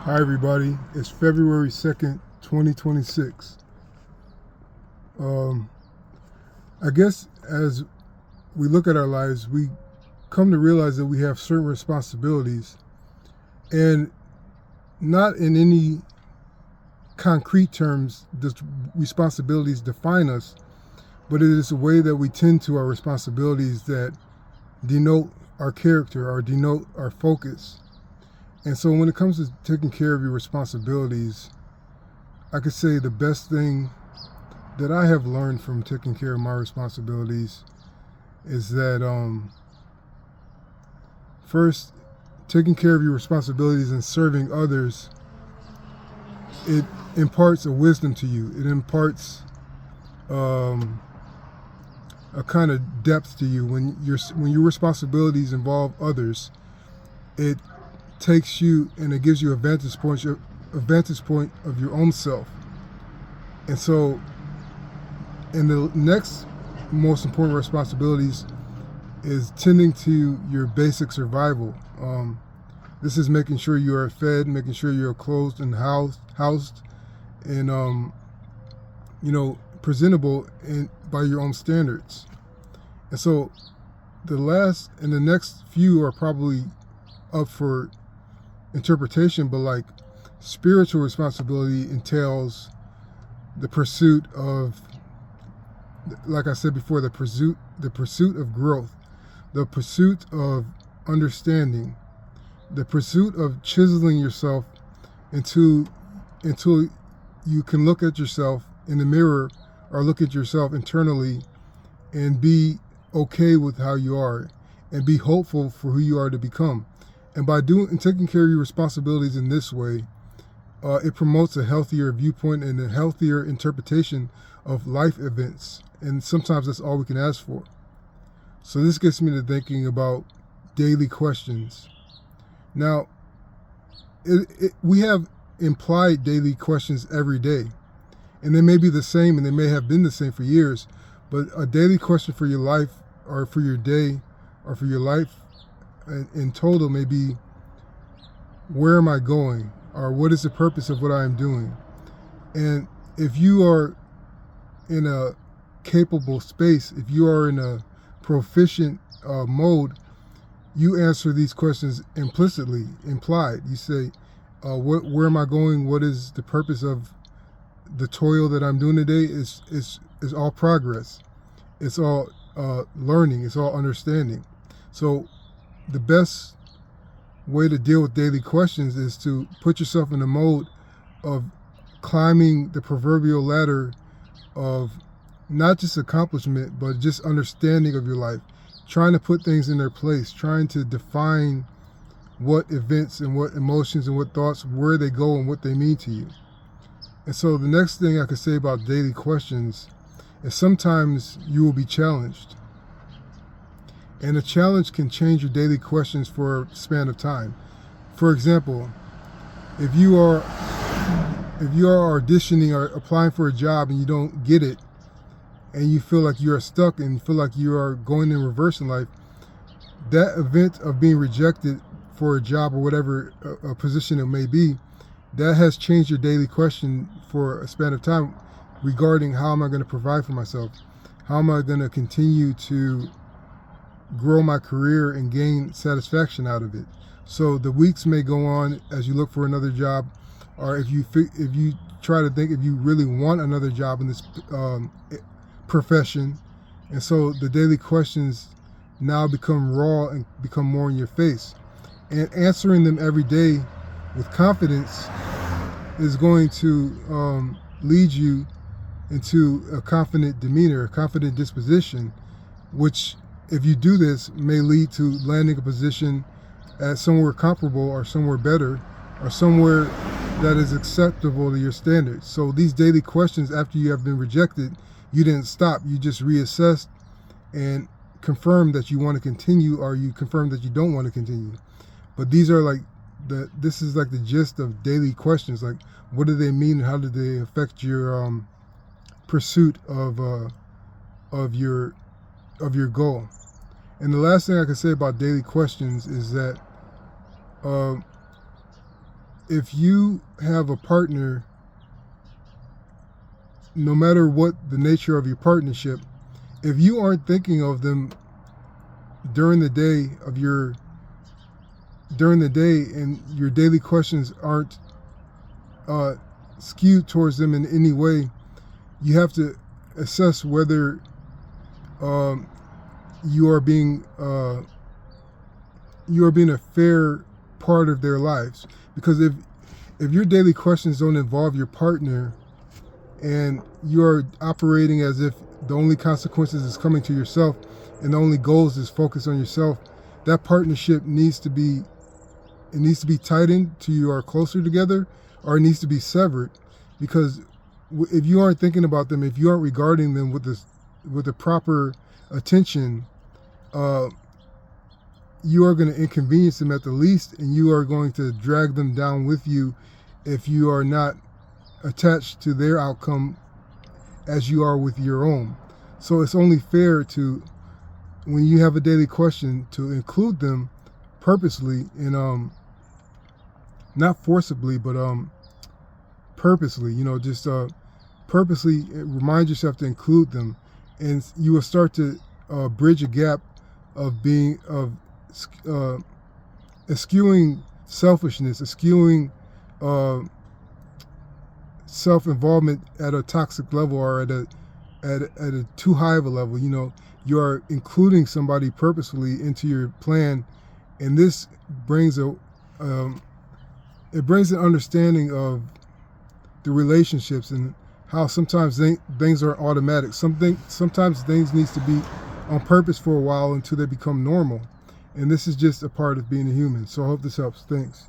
Hi everybody, it's February 2nd, 2026. I guess as we look at our lives, we come to realize that we have certain responsibilities, and not in any concrete terms does responsibilities define us, but it is a way that we tend to our responsibilities that denote our character or denote our focus. And so when it comes to taking care of your responsibilities, I could say the best thing that I have learned from taking care of my responsibilities is that first, taking care of your responsibilities and serving others, it imparts a wisdom to you. It imparts a kind of depth to you. When your responsibilities involve others, it takes you and it gives you a vantage point of your own self. And so, in the next most important responsibilities is tending to your basic survival. This is making sure you are fed, making sure you're clothed and housed, and presentable by your own standards. And so, the next few are probably up for interpretation, but like spiritual responsibility entails the pursuit of, like I said before, the pursuit of growth, the pursuit of understanding, the pursuit of chiseling yourself until you can look at yourself in the mirror or look at yourself internally and be okay with how you are and be hopeful for who you are to become. And by taking care of your responsibilities in this way, it promotes a healthier viewpoint and a healthier interpretation of life events. And sometimes that's all we can ask for. So this gets me to thinking about daily questions. Now, we have implied daily questions every day. And they may be the same and they may have been the same for years. But a daily question for your life or for your day or for your life in total may be, where am I going? Or what is the purpose of what I am doing? And if you are in a capable space, if you are in a proficient mode, you answer these questions implicitly, implied. You say, where am I going? What is the purpose of the toil that I'm doing today? Is all progress. It's all learning. It's all understanding. So the best way to deal with daily questions is to put yourself in the mode of climbing the proverbial ladder of not just accomplishment, but just understanding of your life, trying to put things in their place, trying to define what events and what emotions and what thoughts, where they go and what they mean to you. And so the next thing I could say about daily questions is sometimes you will be challenged. And a challenge can change your daily questions for a span of time. For example, if you are auditioning or applying for a job and you don't get it, and you feel like you are stuck and you feel like you are going in reverse in life, that event of being rejected for a job or whatever a position it may be, that has changed your daily question for a span of time regarding how am I going to provide for myself? How am I going to continue to grow my career and gain satisfaction out of it? So the weeks may go on as you look for another job, or if you try to think if you really want another job in this profession. And so the daily questions now become raw and become more in your face. And answering them every day with confidence is going to lead you into a confident demeanor, a confident disposition, which, if you do this, may lead to landing a position at somewhere comparable or somewhere better or somewhere that is acceptable to your standards. So these daily questions, after you have been rejected, you didn't stop. You just reassessed and confirmed that you want to continue, or you confirmed that you don't want to continue. But these are this is like the gist of daily questions. Like, what do they mean and how do they affect your pursuit of your goal? And the last thing I can say about daily questions is that if you have a partner, no matter what the nature of your partnership, if you aren't thinking of them during the day and your daily questions aren't skewed towards them in any way, you have to assess whether you are being a fair part of their lives. Because if your daily questions don't involve your partner and you're operating as if the only consequences is coming to yourself and the only goals is focused on yourself, that partnership needs to be tightened to you are closer together, or it needs to be severed. Because if you aren't thinking about them, if you aren't regarding them with the proper attention, you are going to inconvenience them at the least, and you are going to drag them down with you if you are not attached to their outcome as you are with your own. So it's only fair to, when you have a daily question, to include them purposely and not forcibly, but purposely, just purposely remind yourself to include them, and you will start to bridge a gap of eschewing selfishness, eschewing self-involvement at a toxic level or at a too high of a level. You are including somebody purposefully into your plan, and this brings an understanding of the relationships and how sometimes things are automatic. Sometimes things needs to be on purpose for a while until they become normal. And this is just a part of being a human. So I hope this helps. Thanks.